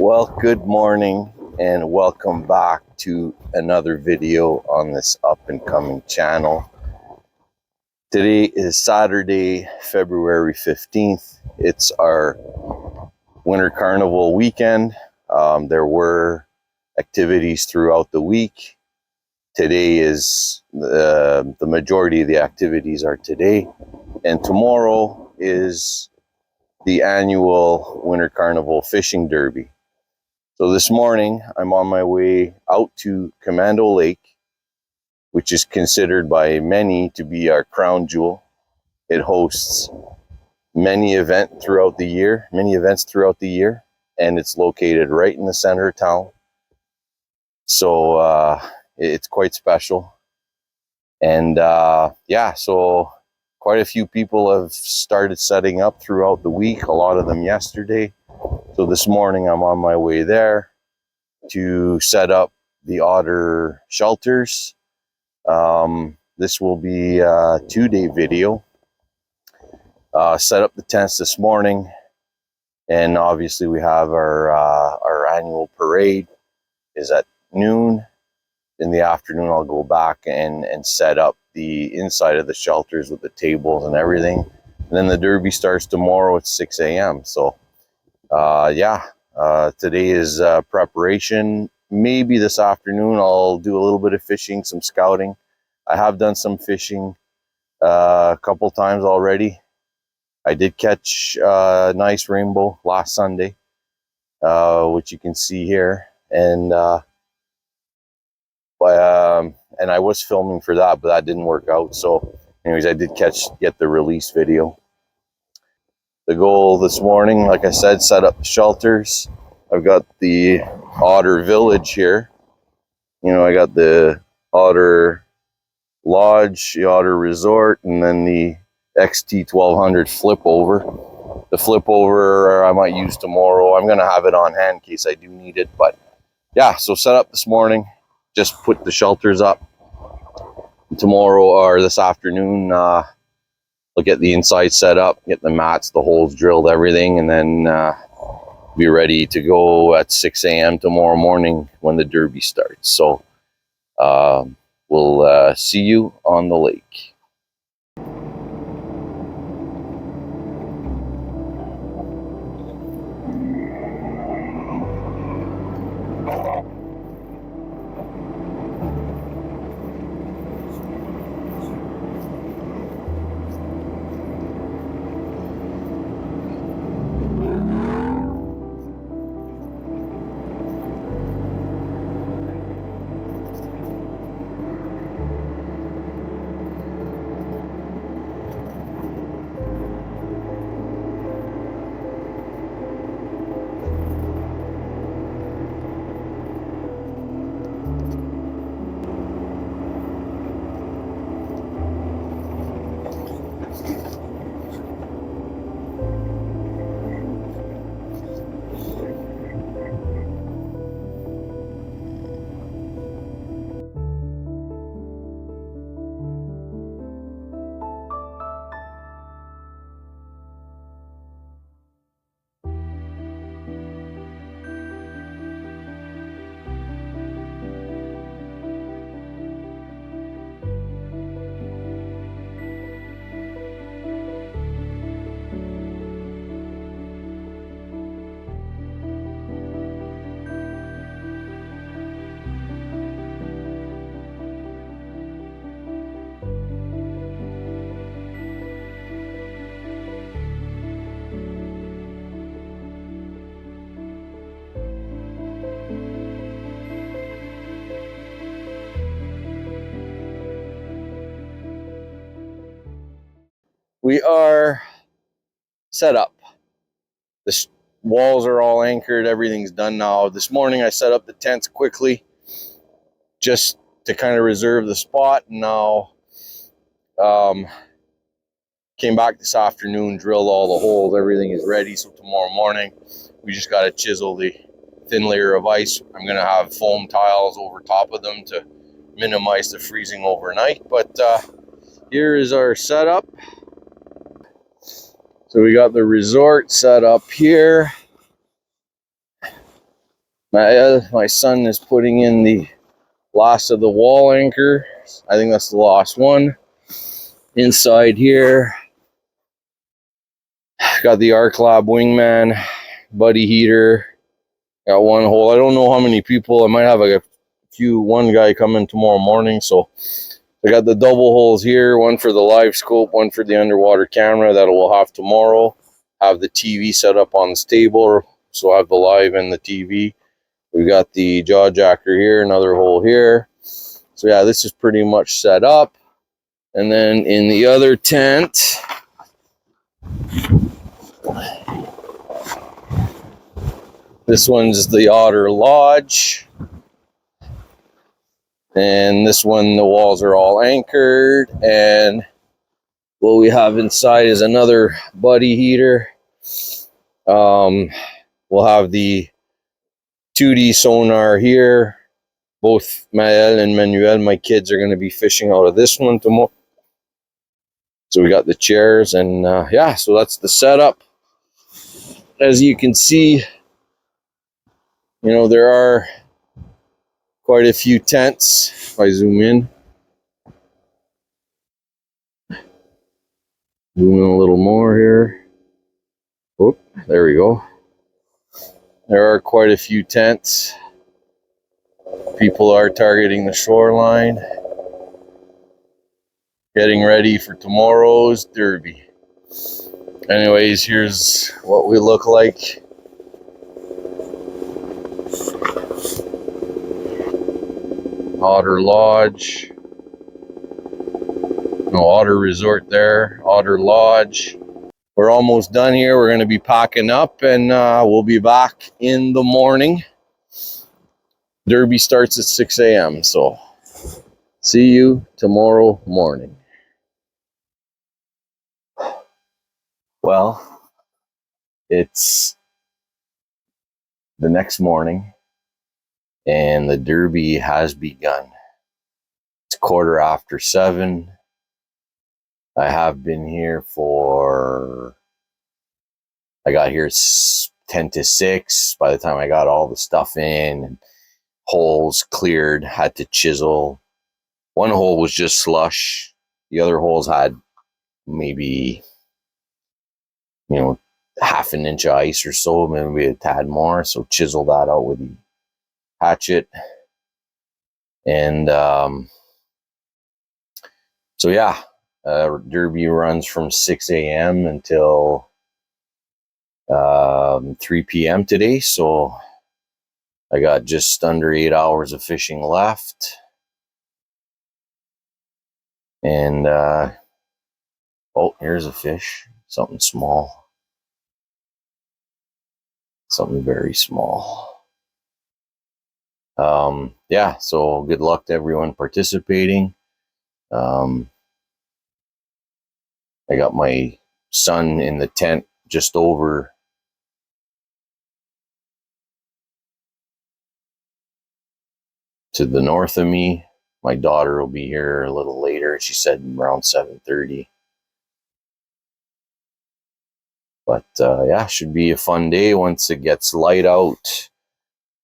Well, good morning and welcome back to another video on this up and coming channel. Today is Saturday, February 15th. It's our winter carnival weekend. There were activities throughout the week. Today is the majority of the activities are today, and tomorrow is the annual winter carnival fishing derby. So this morning I'm on my way out to Commando Lake, which is considered by many to be our crown jewel. It hosts many events throughout the year, and it's located right in the center of town. So it's quite special. And yeah, so quite a few people have started setting up throughout the week, a lot of them yesterday. So this morning I'm on my way there to set up the otter shelters. This will be a 2-day video. Set up the tents this morning, and obviously we have our annual parade is at noon. In the afternoon I'll go back and set up the inside of the shelters with the tables and everything. And then the derby starts tomorrow at 6 a.m. So yeah, today is preparation. Maybe this afternoon I'll do a little bit of fishing, some scouting. I have done some fishing a couple times already. I did catch a nice rainbow last Sunday, which you can see here, and I was filming for that, but that didn't work out. So anyways, I did get the release video. The goal this morning, like I said, set up the shelters. I've got the Otter Village here. You know, I got the Otter Lodge, the Otter Resort, and then the XT1200 flip over. The flip over I might use tomorrow. I'm going to have it on hand in case I do need it. But yeah, so set up this morning. Just put the shelters up. Tomorrow or this afternoon, we'll get the inside set up, get the mats, the holes drilled, everything, and then be ready to go at 6 a.m. tomorrow morning when the derby starts. So we'll see you on the lake. We are set up. The walls are all anchored. Everything's done now. This morning I set up the tents quickly just to kind of reserve the spot. Now came back this afternoon, drilled all the holes. Everything is ready. So tomorrow morning we just got to chisel the thin layer of ice. I'm going to have foam tiles over top of them to minimize the freezing overnight. But here is our setup. So we got the resort set up here. My son is putting in the last of the wall anchor. I think that's the last one. Inside here, got the Arc Lab Wingman buddy heater. Got one hole. I don't know how many people. I might have like one guy coming tomorrow morning. So I got the double holes here, one for the Livescope, one for the underwater camera that we'll have tomorrow. Have the TV set up on the table, so I have the live and the TV. We got the jaw jacker here, another hole here. So yeah, this is pretty much set up. And then in the other tent, this one's the Otter Lodge. And this one, the walls are all anchored. And what we have inside is another buddy heater. We'll have the 2D sonar here. Both Mael and Manuel, my kids, are going to be fishing out of this one tomorrow. So we got the chairs, and yeah, so that's the setup. As you can see, you know, there are quite a few tents. If I zoom in a little more here. Oh, there we go. There are quite a few tents. People are targeting the shoreline, getting ready for tomorrow's derby. Anyways, here's what we look like. Otter Lodge. No, Otter Resort there. Otter Lodge. We're almost done here. We're going to be packing up, and we'll be back in the morning. Derby starts at 6 a.m. So see you tomorrow morning. Well, it's the next morning, and the derby has begun. It's 7:15. I have been here I got here 10 to 6. By the time I got all the stuff in and holes cleared, had to chisel. One hole was just slush. The other holes had maybe, half an inch of ice or so, maybe a tad more. So chisel that out with the hatchet. And so yeah, derby runs from 6 a.m. until 3 p.m. today. So I got just under 8 hours of fishing left. And oh, here's a fish. Something small. Something very small. Yeah, so good luck to everyone participating. I got my son in the tent just over to the north of me. My daughter will be here a little later. She said around 7:30. But yeah, should be a fun day once it gets light out.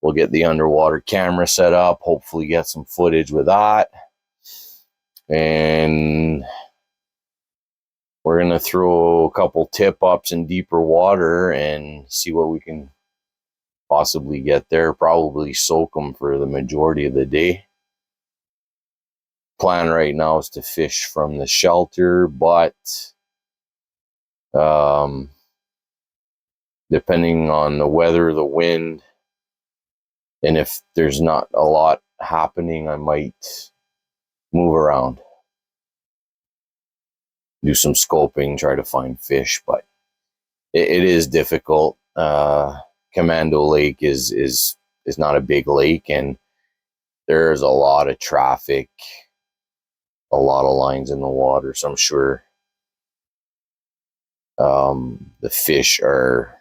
We'll get the underwater camera set up, hopefully get some footage with that. And we're going to throw a couple tip-ups in deeper water and see what we can possibly get there. Probably soak them for the majority of the day. Plan right now is to fish from the shelter, but depending on the weather, the wind, and if there's not a lot happening, I might move around, do some scoping, try to find fish, but it is difficult. Commando Lake is not a big lake, and there's a lot of traffic, a lot of lines in the water, so I'm sure the fish are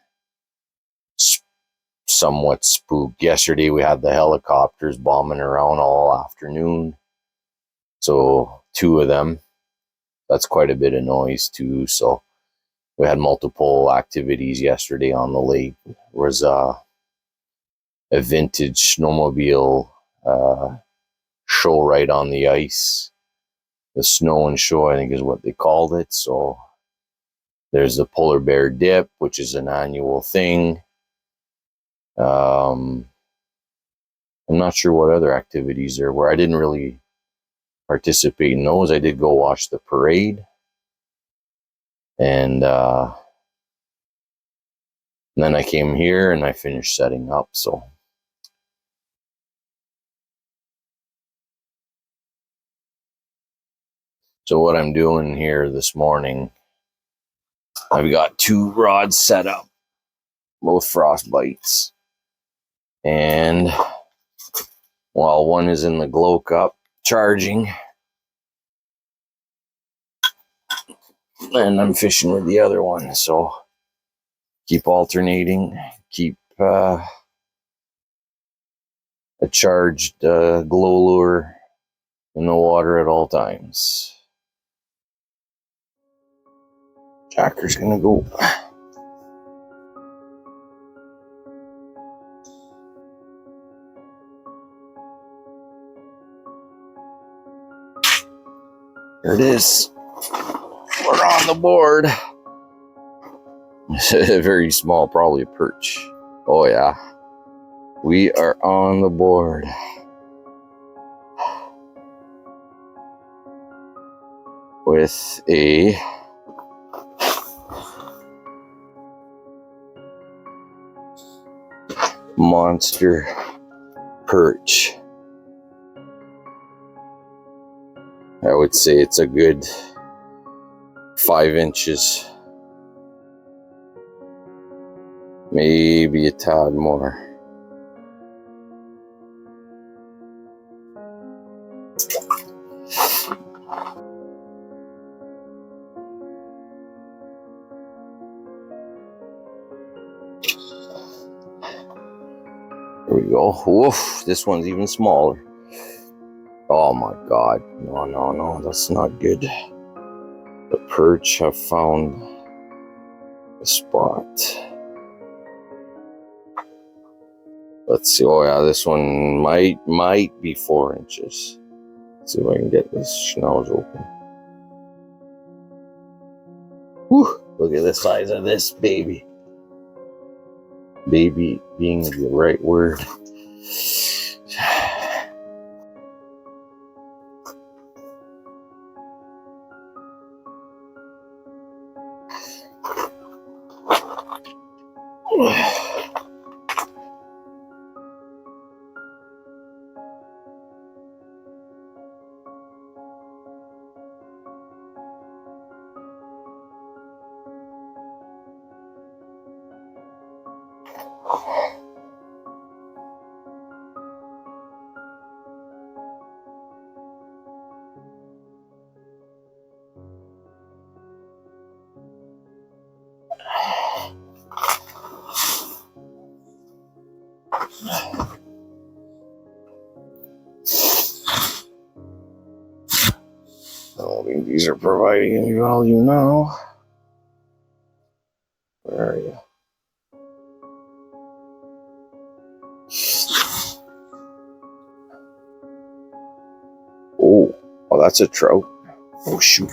somewhat spooked. Yesterday we had the helicopters bombing around all afternoon, so 2 of them. That's quite a bit of noise too. So we had multiple activities yesterday on the lake. There was a vintage snowmobile show right on the ice. The Snow and Show, I think, is what they called it. So there's the Polar Bear Dip, which is an annual thing. I'm not sure what other activities there were. I didn't really participate in those. I did go watch the parade. And then I came here and I finished setting up. So what I'm doing here this morning, I've got 2 rods set up, both frostbites. And while one is in the glow cup charging, and I'm fishing with the other one. So keep alternating, keep a charged glow lure in the water at all times. Jacker's gonna go. There it is. We're on the board. Very small, probably a perch. Oh yeah. We are on the board. With a monster perch. I would say it's a good 5 inches. Maybe a tad more. There we go. Woof, this one's even smaller. Oh my god. No, that's not good. The perch have found a spot. Let's see. Oh yeah, this one might be 4 inches. Let's see if I can get this schnoz open. Whew, look at the size of this baby. Baby being the right word. I don't think these are providing any value now. Where are you? Oh, that's a trout. Oh, shoot.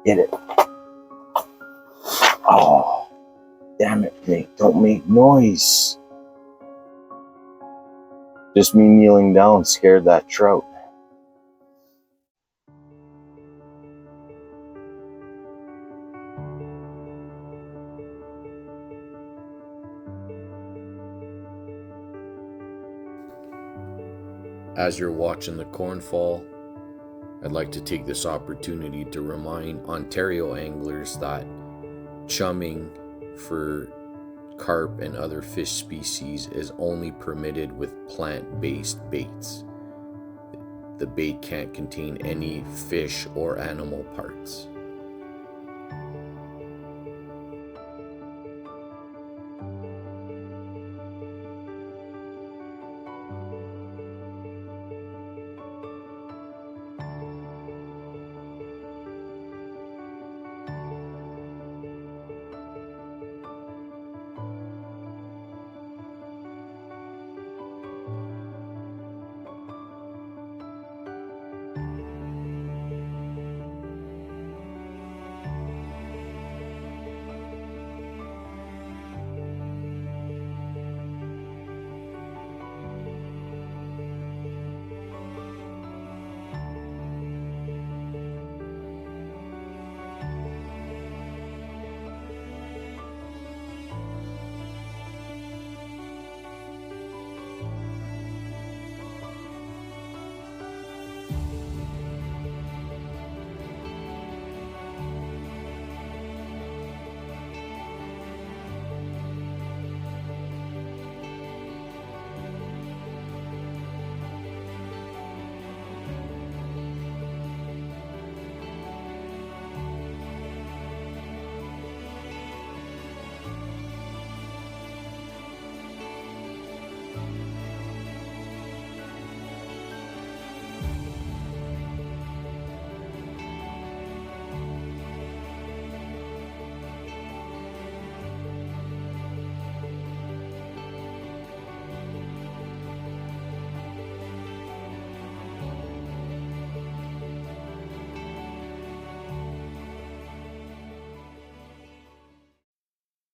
Get it. Oh, damn it, mate. Don't make noise. Just me kneeling down scared that trout. As you're watching the corn fall, I'd like to take this opportunity to remind Ontario anglers that chumming for carp and other fish species is only permitted with plant-based baits. The bait can't contain any fish or animal parts.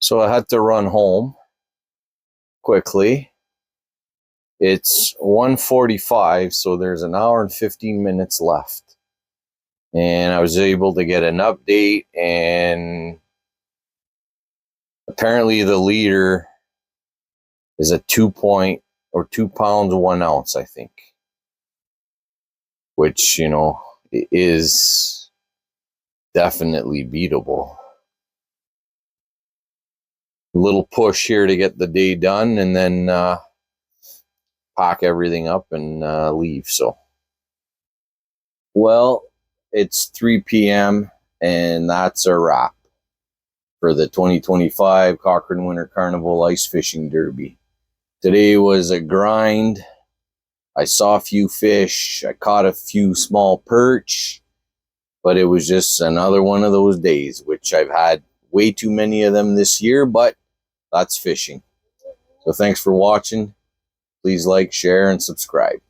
So I had to run home quickly. It's 1:45, so there's an hour and 15 minutes left. And I was able to get an update, and apparently the leader is a 2 pounds 1 ounce, I think. Which, you know, is definitely beatable. A little push here to get the day done, and then pack everything up and leave. So, well, it's 3 p.m. and that's a wrap for the 2025 Cochrane Winter Carnival Ice Fishing Derby. Today was a grind. I saw a few fish. I caught a few small perch, but it was just another one of those days, which I've had way too many of them this year, but that's fishing. So thanks for watching. Please like, share, and subscribe.